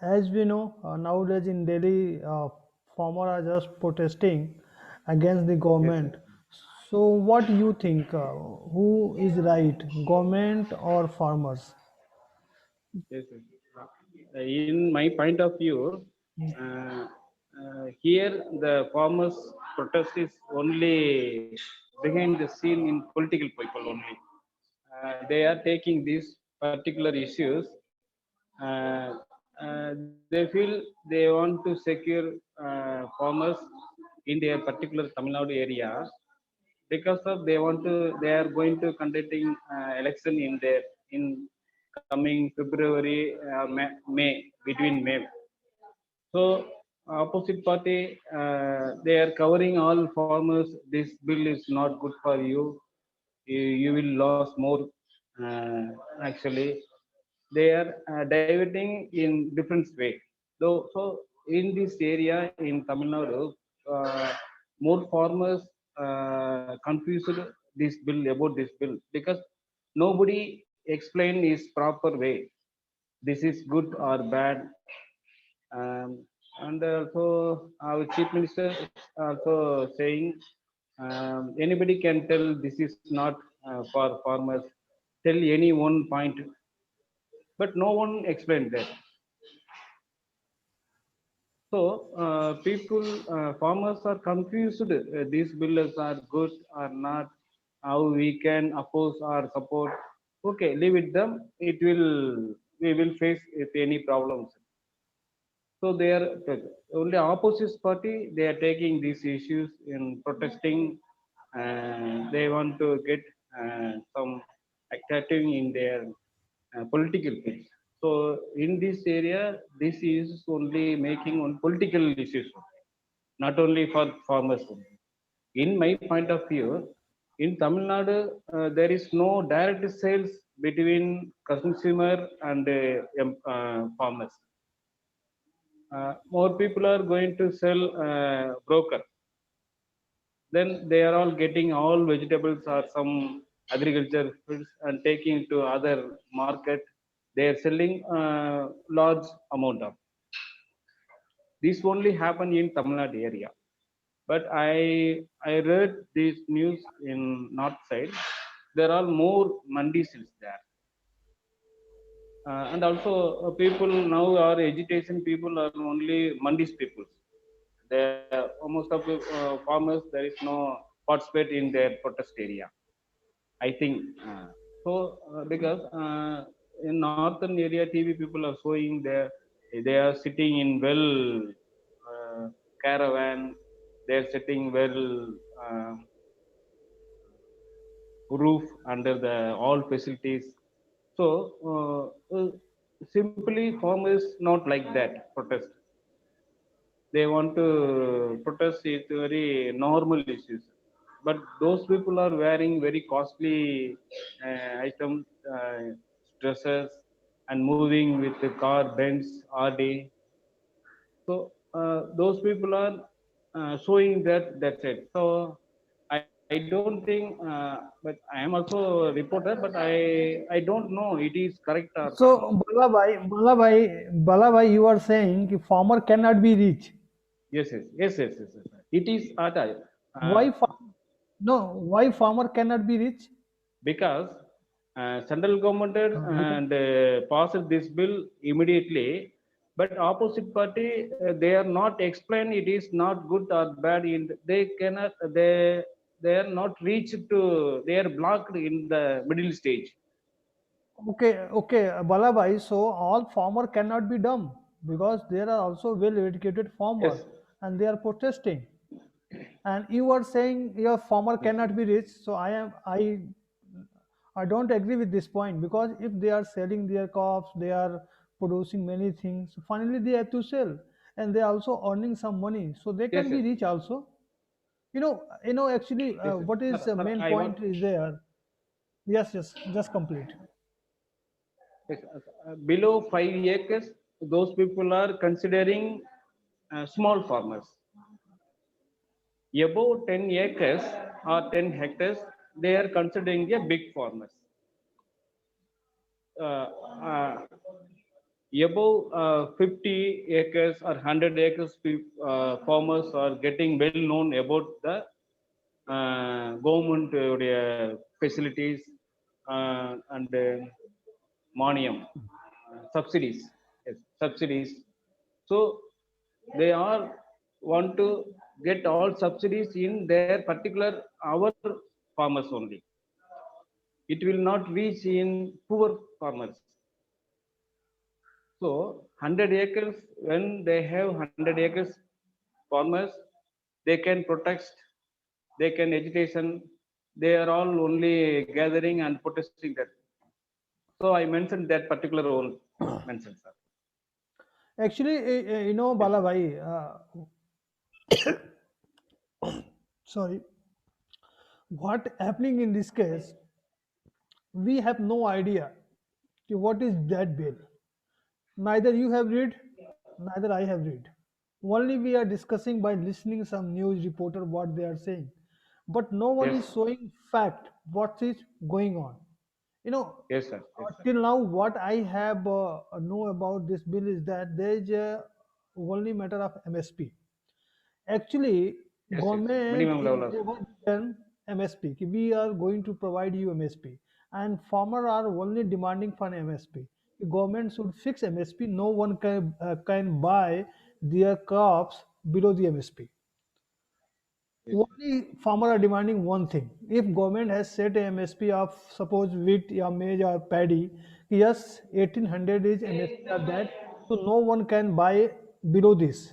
as we know, nowadays in Delhi, farmers are just protesting against the Yes, sir. government. So, what do you think? Who is right, government or farmers? Yes, sir. In my point of view, uh, here the farmers' protest is only behind the scene in political people only. They are taking these particular issues. Uh, they feel they want to secure farmers in their particular Tamil Nadu area because of they are going to conducting election in their in coming February May between May. So opposite party they are covering all farmers. This bill is not good for you. You will lose more. Uh, Actually, they are diverting in different way. So in this area in Tamil Nadu, uh, more farmers confused this bill about this bill because nobody explain is proper way. This is good or bad. And also our chief minister also saying anybody can tell this is not for farmers, tell any one point, but no one explained that. So people farmers are confused, these bills are good or not, how we can oppose or support. Okay, leave it them, it will, we will face with any problems. So they are only opposite party. They are taking these issues in protesting. They want to get some active in their political field. So in this area, this is only making on political issues, not only for farmers. In my point of view, in Tamil Nadu, there is no direct sales between consumer and farmers. More people are going to sell broker, then they are all getting all vegetables or some agriculture goods and taking to other market. They are selling large amount of this. Only happen in Tamil Nadu area, but I read this news in north side. There are more mandis is there. And also people now are education people are only mandis people. Most of the farmers, there is no participate in their protest area, I think. Because in northern area TV people are showing there, they are sitting in well uh, caravan, they are sitting well uh, roof under the all facilities. So simply farmers not like that protest. They want to protest it very normal issues, but those people are wearing very costly items, dresses, and moving with the car Benz RD. So those people are showing that, that's it. So I don't think but I am also a reporter, but I don't know it is correct or wrong. So, Balabai, you are saying कि farmer cannot be rich. Yes. It is at Why no? Why farmer cannot be rich? because central government Because and passed this bill immediately, but opposite party they are not explain it is not good or bad. In they cannot, they are not reached to, they are blocked in the middle stage. okay, Balabai. So all farmer cannot be dumb because there are also well-educated Yes, farmer and they are protesting. And you are saying your farmer yes, cannot be rich. So I don't agree with this point because if they are selling their crops, they are producing many things. Finally, they have to sell, and they are also earning some money, so they yes, can be rich also. Actually, yes, what is the sir, main I want. point is there. Yes, just complete. Yes, below 5 acres, those people are considering small farmers. Above 10 acres or 10 hectares, they are considering a big farmers. Uh, uh, above 50 acres or 100 acres, farmers are getting well known about the government facilities and Manium, subsidies, yes, subsidies. So they are want to get all subsidies in their particular our farmers only. It will not reach in poor farmers. So 100 acres, when they have 100 acres farmers, they can protest, they can agitation, they are all only gathering and protesting that. So I mentioned that particular one mentioned, sir. Actually, Yes, sir. Balabhai, sorry, what happening in this case, we have no idea कि what is that bill. Neither you have read, neither I have read. Only we are discussing by listening some news reporter what they are saying. But no one Yes, is showing fact what is going on. You know, yes, sir. Yes, sir. till now what I have know about this bill is that there is a only matter of MSP. Actually, Yes, yes. government Minimum is level of. never given MSP. कि we are going to provide you MSP, and farmer are only demanding for MSP. The government should fix MSP. No one can buy their crops below the MSP. Yes, yes. Only farmer are demanding one thing. If government has set a MSP of suppose wheat or maize or paddy, yes, 1800 is MSP of that, so no one can buy below this.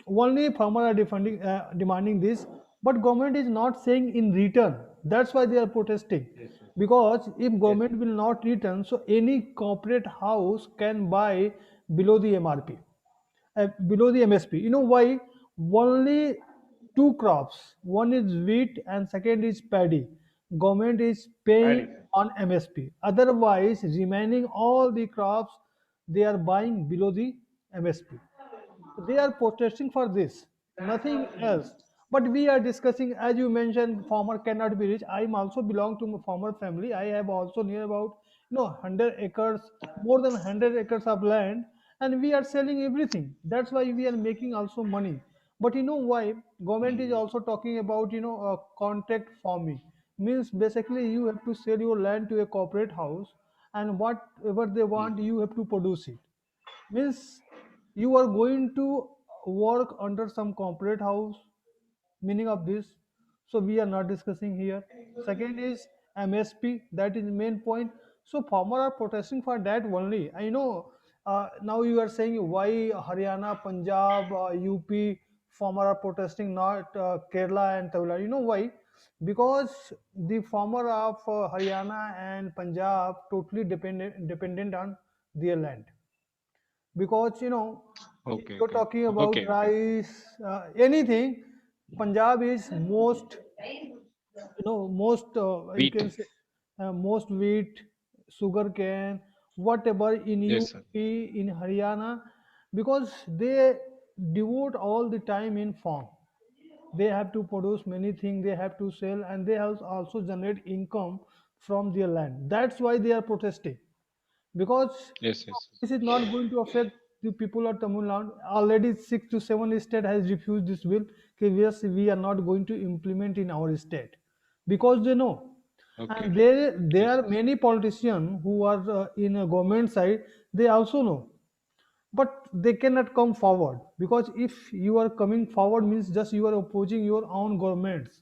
Only farmer are demanding this, but government is not saying in return. That's why they are protesting. Yes, yes. Because if Yes, government will not return, so any corporate house can buy below the MRP, below the MSP. You know why? Only two crops. One is wheat and second is paddy. Government is paying paddy, sir. on MSP. Otherwise, remaining all the crops they are buying below the MSP. They are protesting for this, nothing else. But we are discussing, as you mentioned, farmer cannot be rich. I am also belong to a farmer family. I have also near about 100 acres, more than 100 acres of land, and we are selling everything. That's why we are making also money. But you know why? Government is also talking about contract farming. Means basically you have to sell your land to a corporate house, and whatever they want, you have to produce it. Means you are going to work under some corporate house, meaning of this. So we are not discussing here. Second is MSP, that is main point. So farmer are protesting for that only. I know now you are saying why Haryana, Punjab, UP farmer are protesting, not Kerala and Tamil Nadu. You know why? Because the farmer of Haryana and Punjab totally dependent on their land. Because if Okay, you're okay, talking about okay, okay. rice, anything, Punjab is most, most, you Wheat. can say, most wheat, sugar cane, whatever in Yes, sir. UP, in Haryana, because they devote all the time in farm. They have to produce many things, they have to sell, and they have also generate income from their land. That's why they are protesting, because Yes, yes, this is not going to affect the people of Tamil Nadu. Already 6 to 7 state has refused this bill. Okay, yes, we are not going to implement in our state because they know, okay. and there Yes, are yes. many politicians who are in a government side. They also know, but they cannot come forward because if you are coming forward means just you are opposing your own governments.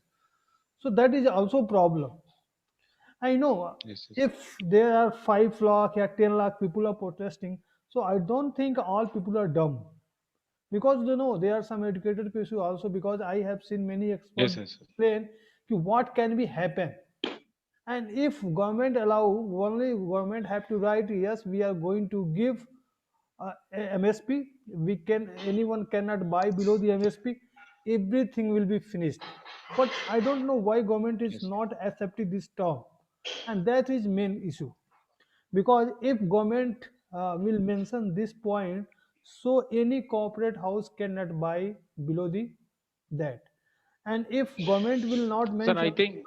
So that is also problem. I know Yes, yes. if there are 5 lakh or 10 lakh people are protesting, so I don't think all people are dumb, because there are some educated people also, because I have seen many experts Yes, yes, yes. explain to what can be happen. And if government allow, only government have to write, yes, we are going to give MSP. We can, anyone cannot buy below the MSP. Everything will be finished. But I don't know why government is Yes, not accepting this term, and that is main issue. Because if government will mention this point, so any corporate house cannot buy below the that. And if government will not sir. I mention, think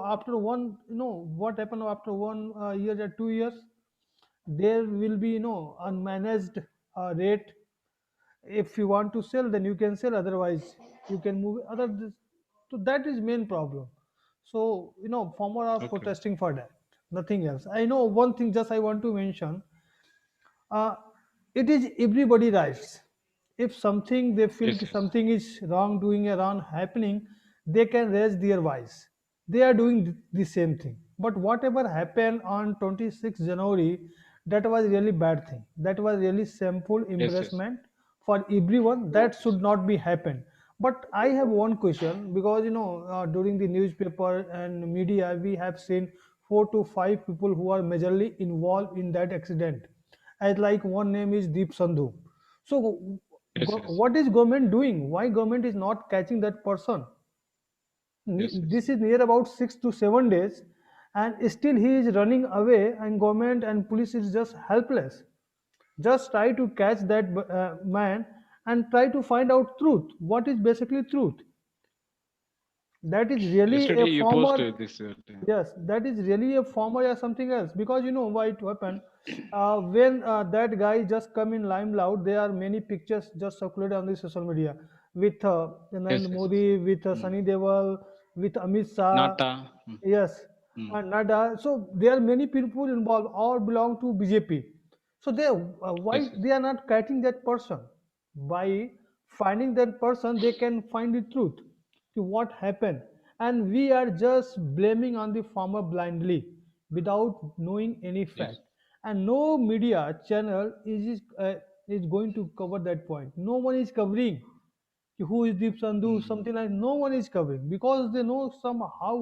after one, what happened after 1 year or 2 years, there will be unmanaged rate. If you want to sell, then you can sell, otherwise you can move so that is main problem. So farmer are Okay. protesting for that, nothing else. I know one thing, just I want to mention, uh, it is everybody rights. If something they feel Yes, yes. something is wrong doing or wrong happening, they can raise their voice. They are doing the same thing. But whatever happened on 26 January, that was really bad thing. That was really shameful Yes, yes. embarrassment for everyone. That should not be happen. But I have one question, because during the newspaper and media we have seen 4 to 5 people who are majorly involved in that accident, as like one name is Deep Sandhu. So Yes, yes. what is government doing? Why government is not catching that person? Yes, yes. This is near about 6 to 7 days, and still he is running away, and government and police is just helpless. Just try to catch that man and try to find out truth. What is basically truth? That is really Yesterday a you former. posted this. Yes, that is really a former or something else, because you know why it happened. When that guy just come in limelight, there are many pictures just circulated on the social media with Yes, Narendra yes, yes. Modi, with Mm. Sunny Deol, with Amit Shah. Nata. Mm. Yes, Mm. and Nada. So there are many people involved, all belong to BJP. So they why Yes, yes. they are not catching that person? By finding that person, they can find the truth to what happened, and we are just blaming on the farmer blindly without knowing any Yes. fact. And no media channel is going to cover that point. No one is covering who is Deep Sandhu, Mm. something like no one is covering, because they know somehow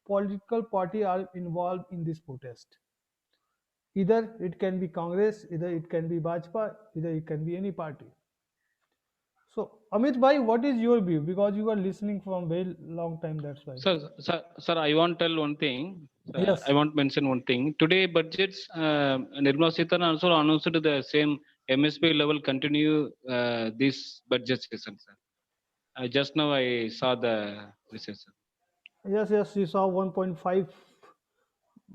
political party are involved in this protest. Either it can be Congress, either it can be Bajpa, either it can be any party. So Amit bhai, what is your view? Because you are listening from very long time, that's why. Sir, I want to tell one thing. I Yes, want to mention one thing. Today, budgets, Nirmala Sitharaman also announced the same MSP level continue this budget session, sir. Just now I saw the message, sir. yes, you saw 1.5,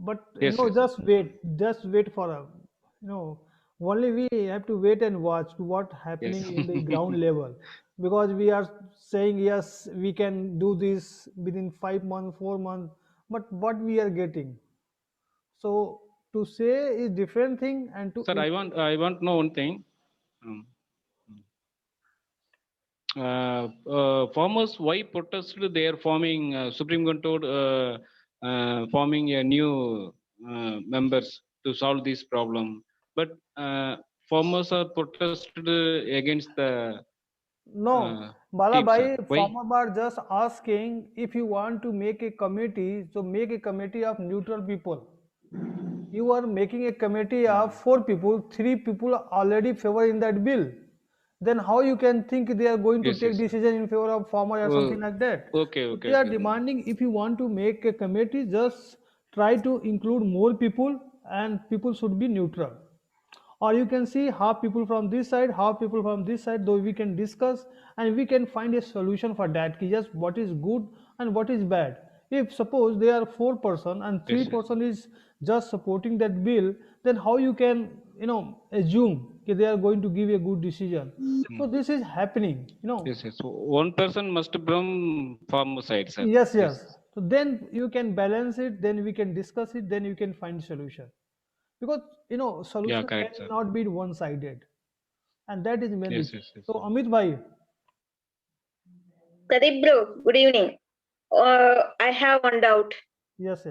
but Yes, yes, yes. just wait for a, you know, only we have to wait and watch to what Yes. happening in the ground level, because we are saying yes, we can do this within 5 months, 4 months, but what we are getting. So to say is different thing, and to Sir, I want to know one thing. Um, farmers why protested they are forming supreme court forming a new members to solve this problem, but farmers are protested against the no, team, sir. Balabai, Why? farmer are just asking, if you want to make a committee, so make a committee of neutral people. You are making a committee of 4 people, 3 people are already favor in that bill. Then how you can think they are going to Yes, take yes. decision in favor of farmer or Oh, something like that? okay, So okay, they are okay. demanding, if you want to make a committee, just try to include more people, and people should be neutral. Or you can see half people from this side, half people from this side, though we can discuss and we can find a solution for that. Ki yes, what is good and what is bad. If suppose there are 4 person and three Yes, yes. person is just supporting that bill, then how you can assume that they are going to give a good decision? So Mm. this is happening. Yes, yes. So one person must from farmer side, sir. Yes, Yes, yes. So then you can balance it, then we can discuss it, then you can find solution. Because yeah, solution correct, sir. cannot be one sided, and that is main Yes, issue. yes, yes, So sir. Amit bhai, Pradeep bro, good evening. I have one doubt. yes,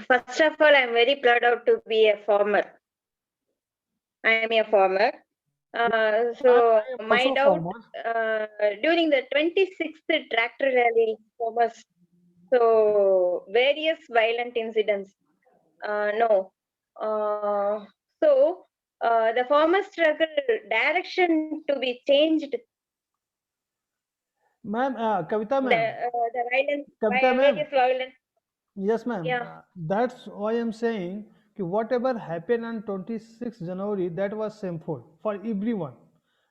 First of all, I'm very proud of to be a farmer. I am a farmer. So I am my also doubt farmer. during the 26th tractor rally, farmers, so various violent incidents. No. Uh, so the farmer struggle direction to be changed. Ma'am, Kavita ma'am, The violence, Kavita ma'am, various violent. yes ma'am. Yeah. That's why I'm saying कि whatever happened on 26 January, that was shameful for everyone.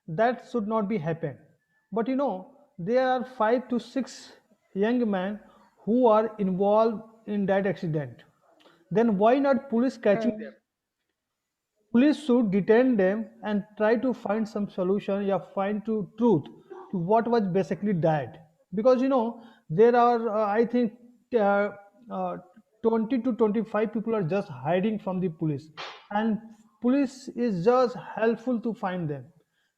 That should not be happen. But there are 5 to 6 young men who are involved in that accident. then why not police catching them? Mm. Police should detain them and try to find some solution, yeah, find to truth to what was basically died. Because there are I think uh, uh, 20 to 25 people are just hiding from the police, and police is just helpful to find them.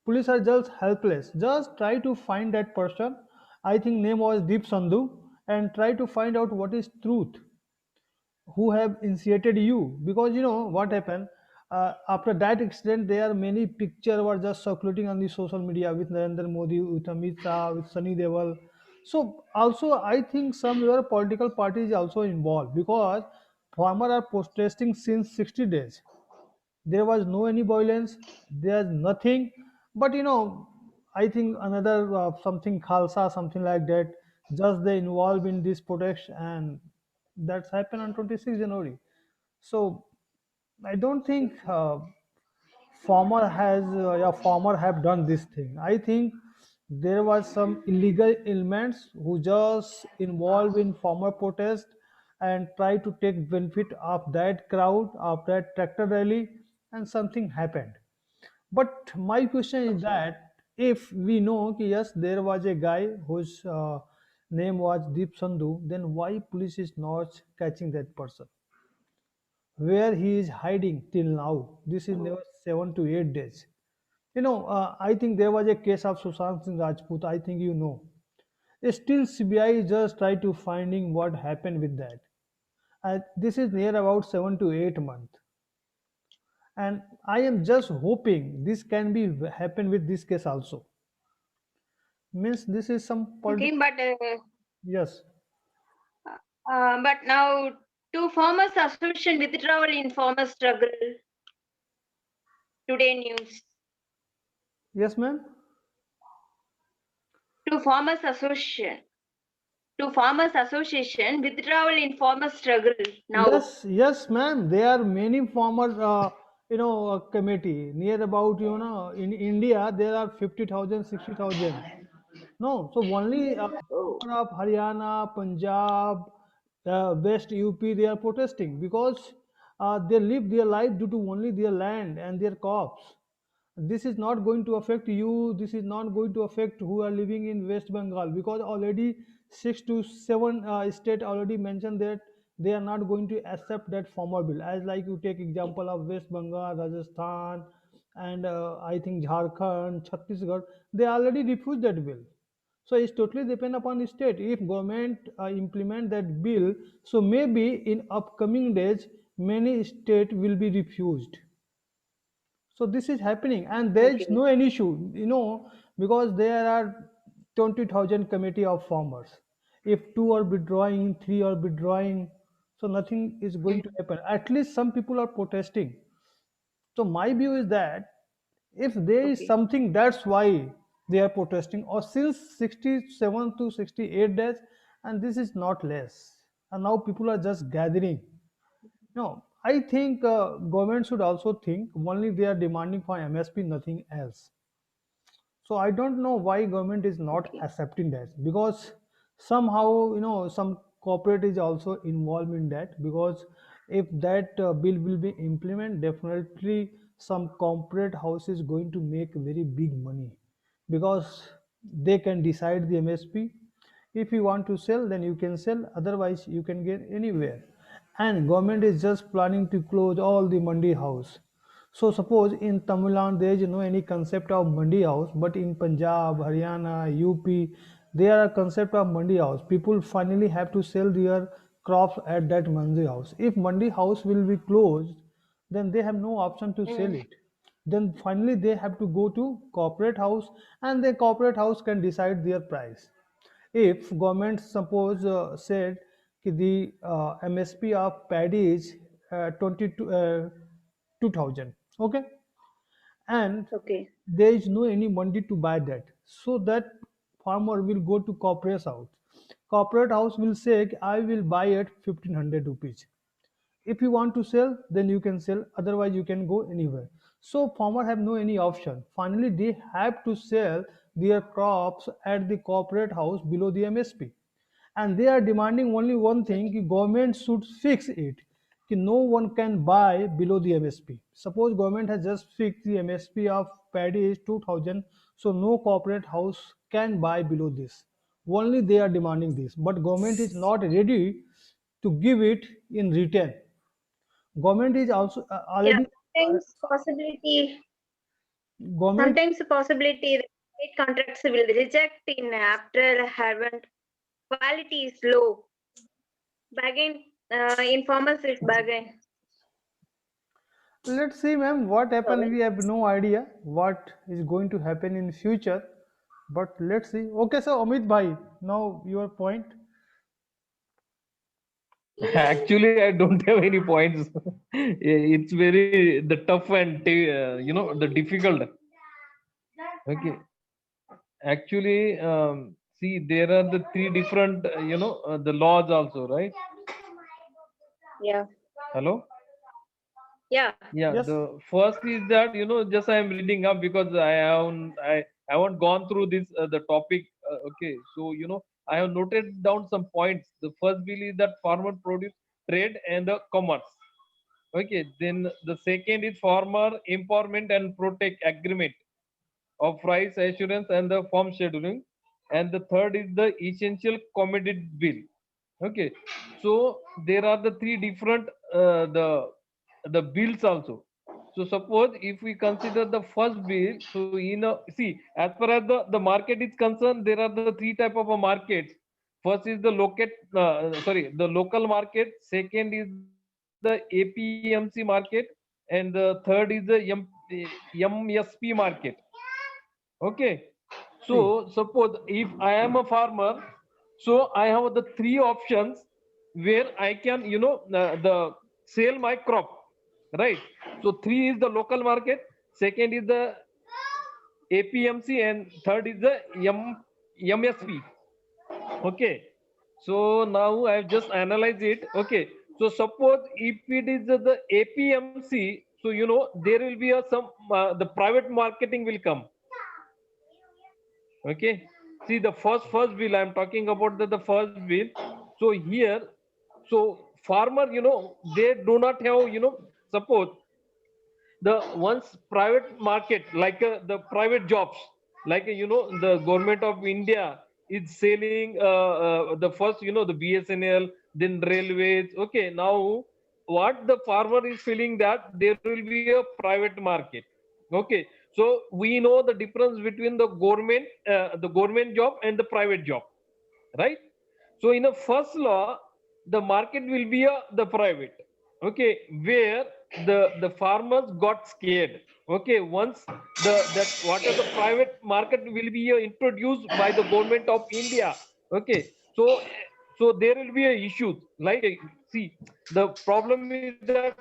Police are just helpless. Just try to find that person. I think name was Deep Sandhu, and try to find out what is truth, who have initiated you. Because what happened after that accident, there are many pictures were just circulating on the social media with Narendra Modi, with Amit Shah, with Sunny Deol. So also I think some your political party is also involved, because farmers are protesting since 60 days. There was no any violence, there's nothing. But I think another something khalsa, something like that, just they involved in this protest, and that's happened on 26 January. So I don't think farmer have done this thing. I think there was some illegal elements who just involved in farmer protest and try to take benefit of that crowd, of that tractor rally, and something happened. But my question is Okay. that, if we know ki yes, there was a guy whose name was Deep Sandhu, then why police is not catching that person? Where he is hiding till now? This is never 7 to 8 days. I think there was a case of Sushant Singh Rajput. I think you know. Still, CBI is just try to finding what happened with that. This is near about 7 to 8 months, and I am just hoping this can be happen with this case also. Means this is some Okay, political. Yes. but now two farmers association withdrawal in farmer struggle. Today news. Yes, ma'am. Two farmers association. Two farmers association withdrawal in farmer struggle now. Yes, yes, ma'am. There are many farmer, committee near about, in India, there are 50,000, 60,000. No, so only Oh. of Haryana, Punjab, West UP, they are protesting because they live their life due to only their land and their crops. This is not going to affect you. This is not going to affect who are living in West Bengal, because already 6 to 7 state already mentioned that they are not going to accept that farmer bill. As like you take example of West Bengal, Rajasthan, and I think Jharkhand, Chhattisgarh, they already refused that bill. So it's totally depend upon the state. If government implement that bill, so maybe in upcoming days many state will be refused. So this is happening, and there is Okay. no any issue, because there are 20,000 committee of farmers. If two are withdrawing, three are withdrawing, so nothing is going to Mm. happen. At least some people are protesting. So my view is that if there is Okay. something, that's why they are protesting, or since 67 to 68 days, and this is not less. And now people are just gathering. No, I think government should also think only they are demanding for MSP, nothing else. So I don't know why government is not Okay. accepting that, because somehow some corporate is also involved in that, because if that bill will be implemented, definitely some corporate house is going to make very big money, because they can decide the MSP. If you want to sell, then you can sell, otherwise you can get anywhere. And government is just planning to close all the mandi house. So suppose in Tamil Nadu there is no any concept of mandi house, but in Punjab, Haryana, UP, there are concept of mandi house. People finally have to sell their crops at that mandi house. If mandi house will be closed, then they have no option to sell Mm. it. Then finally they have to go to corporate house, and the corporate house can decide their price. If government suppose said कि the MSP of paddy is 22 2000, okay, and Okay. there is no any money to buy that, so that farmer will go to corporate house. Corporate house will say I will buy at 1500 rupees. If you want to sell, then you can sell, otherwise you can go anywhere. So farmer have no any option. Finally they have to sell their crops at the corporate house below the MSP, and they are demanding only one thing, Okay. government should fix it. कि no one can buy below the MSP. Suppose government has just fixed the MSP of paddy is 2000, so no corporate house can buy below this. Only they are demanding this, but government is not ready to give it in return. Government is also Yeah, already sometimes possibility, government. sometimes the possibility that state contracts will reject in after having quality is low. Bargain, informers is bargain. Let's see, ma'am, what happened. Government. We have no idea what is going to happen in future, but let's see. Okay, so Amit bhai, now your point. Actually, I don't have any points. It's very the tough and the difficult. Okay. Actually, see, there are the three different, the laws also, right? Yeah, Hello. yeah, Yeah. Yes. The first is that just I am reading up because I haven't gone through this the topic. Okay. So I have noted down some points. The first bill is that farmer produce trade and the commerce. Okay. Then the second is farmer empowerment and protect agreement of price assurance and the farm scheduling, and the third is the essential commodity bill. Okay, so there are the three different the bills also. So suppose if we consider the first bill, so see, as far as the market is concerned, there are the three type of a markets. First is the the local market. Second is the APMC market, and the third is the MSP market. Okay, See, so suppose if I am a farmer, so I have the three options where I can the sell my crop, right? So three is the local market, second is the APMC, and third is the MSP. Okay, so now I've just analyzed it. Okay, so suppose if it is the APMC, so there will be some the private marketing will come. Okay, see the first bill I'm talking about, the first bill. So here, so farmer, they do not have, suppose the once private market, like the private jobs, like the government of India is selling the first, the BSNL, then railways. Okay, now what the farmer is feeling that there will be a private market. Okay, so we know the difference between the government job and the private job, right? So in a first law, the market will be the private. Okay, where the farmers got scared. Okay, once that what are the private market will be introduced by the government of India. Okay, so there will be a issue like see, the problem is that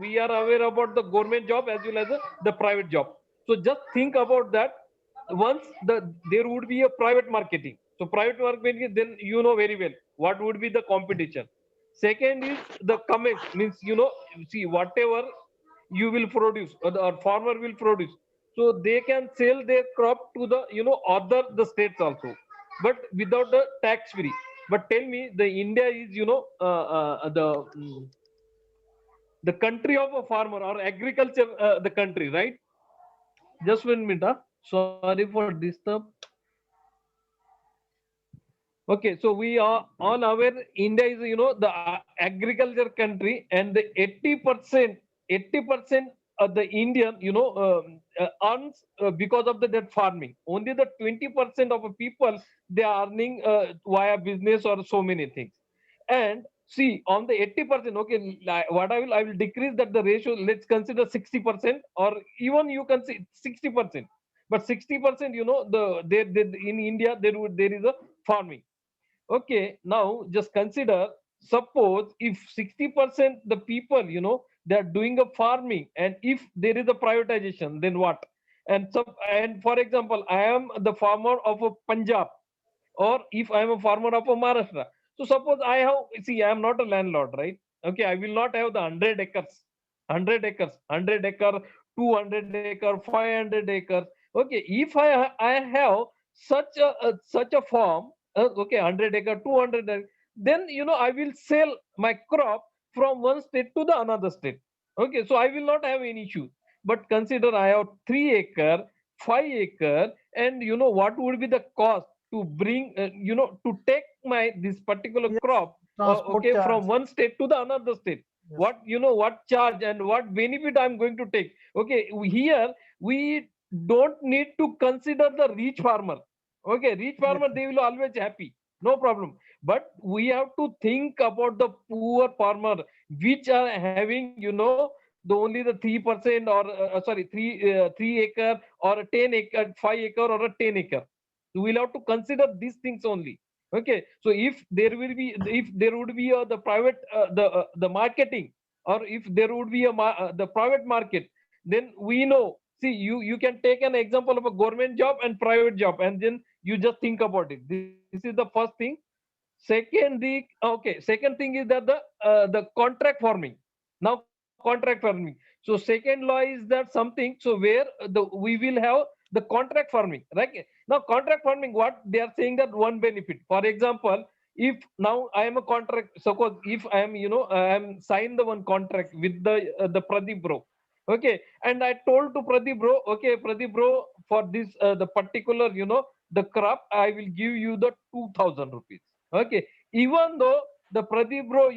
we are aware about the government job as well as the private job. So just think about that. Once there would be a private marketing, so private marketing, then very well what would be the competition. Second is the comments, means see whatever you will produce, or the or farmer will produce, so they can sell their crop to the other the states also, but without the tax free. But tell me, the India is the country of a farmer or agriculture, the country, right? Just 1 minute, huh? Sorry for disturb. Okay, so we are all aware India is the agriculture country, and the 80% of the Indian earns because of the that farming. Only the 20% of the people, they are earning via business or so many things. And see, on the 80%, okay, what I will decrease that the ratio. Let's consider 60%, or even you can see 60%. But 60%, in India there is a farming. Okay, now just consider, suppose if 60% the people, they are doing a farming, and if there is a privatization, then what? And for example, I am the farmer of a Punjab, or if I am a farmer of a Maharashtra. So suppose I have, see, I am not a landlord, right? Okay, I will not have the 100 acres, 100 acre, 200 acre, 500 acres. Okay, if I have such a farm, okay, 100 acre, 200 acre, then I will sell my crop from one state to the another state. Okay, so I will not have any issue. But consider I have 3 acre, 5 acre, and what would be the cost to bring, to take my this particular Yes, crop, transport okay, charge. from one state to the another state. Yes. What charge and what benefit I'm going to take. Okay, here we don't need to consider the rich farmer. Okay, rich Yes. farmer, they will always happy, no problem. But we have to think about the poor farmer, which are having, the only the 3% or sorry, 3 acre or a 10 acre, 5 acre or a 10 acre. We'll have to consider these things only. Okay, so if there would be the private the marketing, or if there would be the private market, then we know. See, you can take an example of a government job and private job, and then you just think about it. This is the first thing. Second thing is that the contract farming. Now contract farming. So second law is that something, so where we will have the contract farming, right? Now contract farming, what they are saying, that one benefit. For example, if now I am a contract, suppose if I am, I am signed the one contract with the Pradeep bro. Okay, and I told to Pradeep bro, okay, Pradeep bro, for this the particular, the crop, I will give you the 2,000 rupees. Okay, even though the Pradeep bro,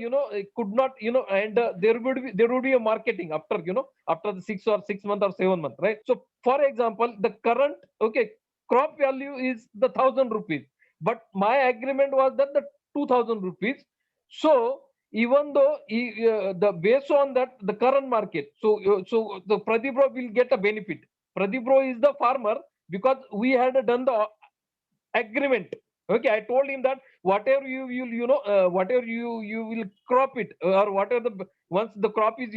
could not, and there would be a marketing after, after the 6 month or 7 month, right? So for example, the current, okay, crop value is the 1,000 rupees, but my agreement was that the 2,000 rupees. So even though the based on that the current market, so the Pradeep bro will get a benefit. Pradeep bro is the farmer, because we had done the agreement. Okay, I told him that whatever whatever you will crop it, or whatever once the crop is,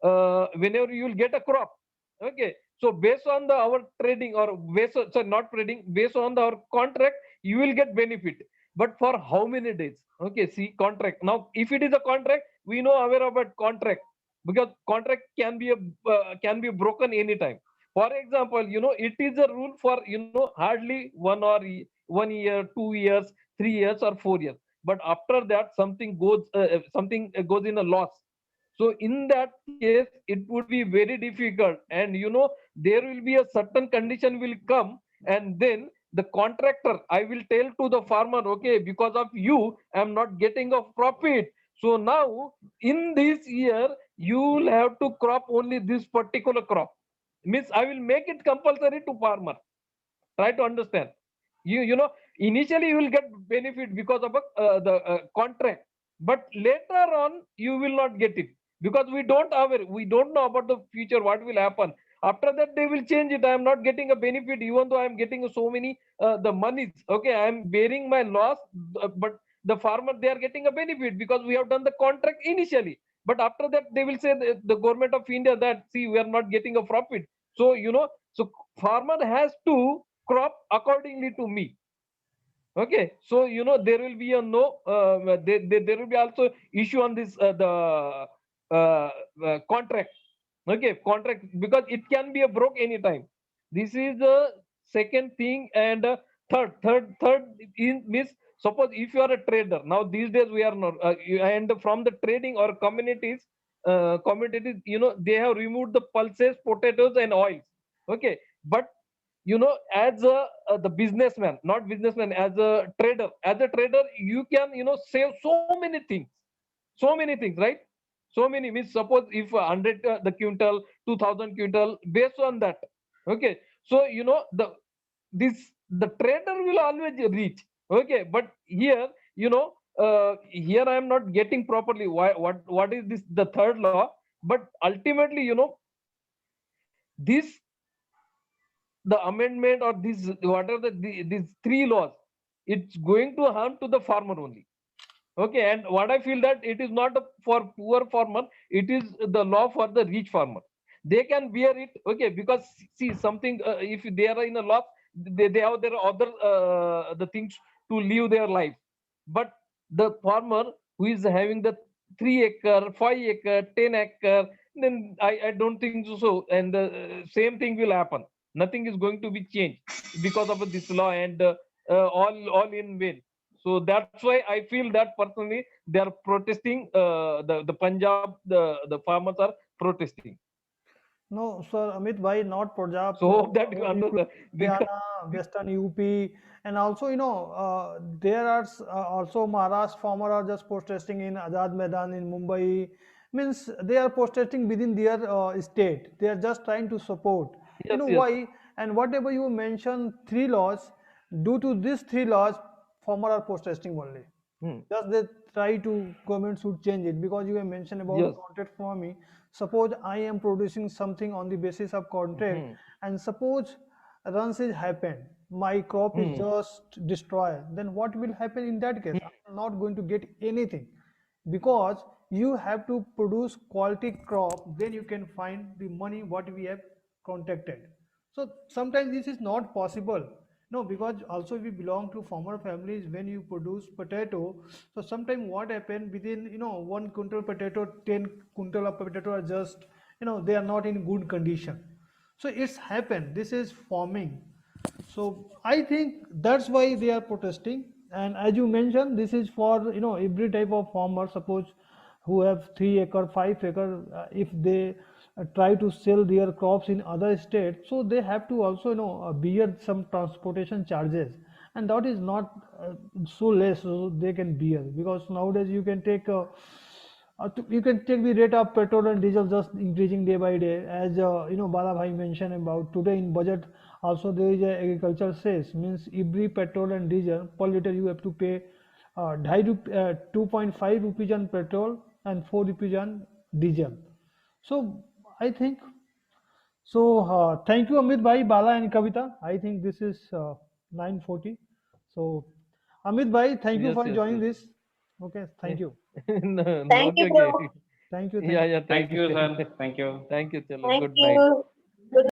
whenever you will get a crop. Okay, so based on our trading, or based on, sorry, not trading, based on our contract, you will get benefit. But for how many days? Okay, see, contract. Now if it is a contract, we know aware about contract, because contract can be broken anytime. For example, it is a rule for, hardly 1 year, 2 years, 3 years, or 4 years. But after that, something goes in a loss. So in that case, it would be very difficult, and there will be a certain condition will come, and then the contractor, I will tell to the farmer, okay, because of you, I'm not getting a profit. So now in this year, you will have to crop only this particular crop. Means I will make it compulsory to farmer. Try to understand. Initially you will get benefit because of the contract, but later on you will not get it, because we don't know about the future, what will happen. After that they will change it. I am not getting a benefit, even though I am getting so many the monies. Okay, I am bearing my loss, but the farmer, they are getting a benefit because we have done the contract initially. But after that they will say, the government of India, that see, we are not getting a profit. So so farmer has to crop accordingly to me. Okay, so there will be a no there will be also issue on this contract. Okay, contract, because it can be a broke anytime. This is the second thing. And third in means, suppose if you are a trader, now these days we are not and from the trading or commodities, they have removed the pulses, potatoes and oils. Okay, but as the businessman, not businessman, as a trader you can save so many things. So many things, right? So many means, suppose if 100 the quintal, 2,000 quintal, based on that. Okay, so the trader will always reach. Okay, but here, here I am not getting properly why, what is this, the third law. But ultimately, this, the amendment, or this, whatever these three laws, it's going to harm to the farmer only. Okay, and what I feel, that it is not for poor farmer, it is the law for the rich farmer. They can bear it. Okay, because see something, if they are in a loss, they have their other the things to live their life. But the farmer who is having the 3 acre, 5 acre, 10 acre, then I don't think so. And the same thing will happen. Nothing is going to be changed because of this law, and all in vain. So that's why I feel that personally they are protesting. The Punjab, the farmers are protesting. No, sir, Amit bhai, not Punjab, So hope that you whole understand. Because, Haryana, Western UP, and also, there are also Maharashtra farmer are just protesting in Azad Maidan in Mumbai. Means they are protesting within their state. They are just trying to support. You yes, know yes. why? And whatever you mentioned, three laws, due to these three laws, farmer are protesting only. Hmm. Just they try to government should change it because you have mentioned about Yes. contract farming. Suppose I am producing something on the basis of contract, Hmm. and suppose runs is happened, my crop is Hmm. just destroyed. Then what will happen in that case? I'm not going to get anything because you have to produce quality crop. Then you can find the money what we have contracted. So sometimes this is not possible. No, because also we belong to farmer families. When you produce potato, so sometimes what happen within 1 quintal potato, 10 quintal of potato are just they are not in good condition. So it's happened. This is farming. So I think that's why they are protesting. And as you mentioned, this is for every type of farmer. Suppose who have 3 acre, 5 acre, if they try to sell their crops in other states, so they have to also bear some transportation charges, and that is not so less so they can bear because nowadays you can take. You can take the rate of petrol and diesel just increasing day by day. As Bala Bhai mentioned about today in budget, also there is a agriculture says means every petrol and diesel per liter you have to pay 2.5 rupees on petrol and 4 rupees on diesel. So I think so. Thank you, Amit Bhai, Bala, and Kavita. I think this is 9:40. So Amit Bhai, thank you Yes, for yes, joining yes. this. Okay, thank you. No, no, Thank okay, you, bro. okay. Thank you. Thank Yeah, you. yeah. Thank Thank you. you, sir. Thank you. Thank you, Chalo. Thank Good night. you.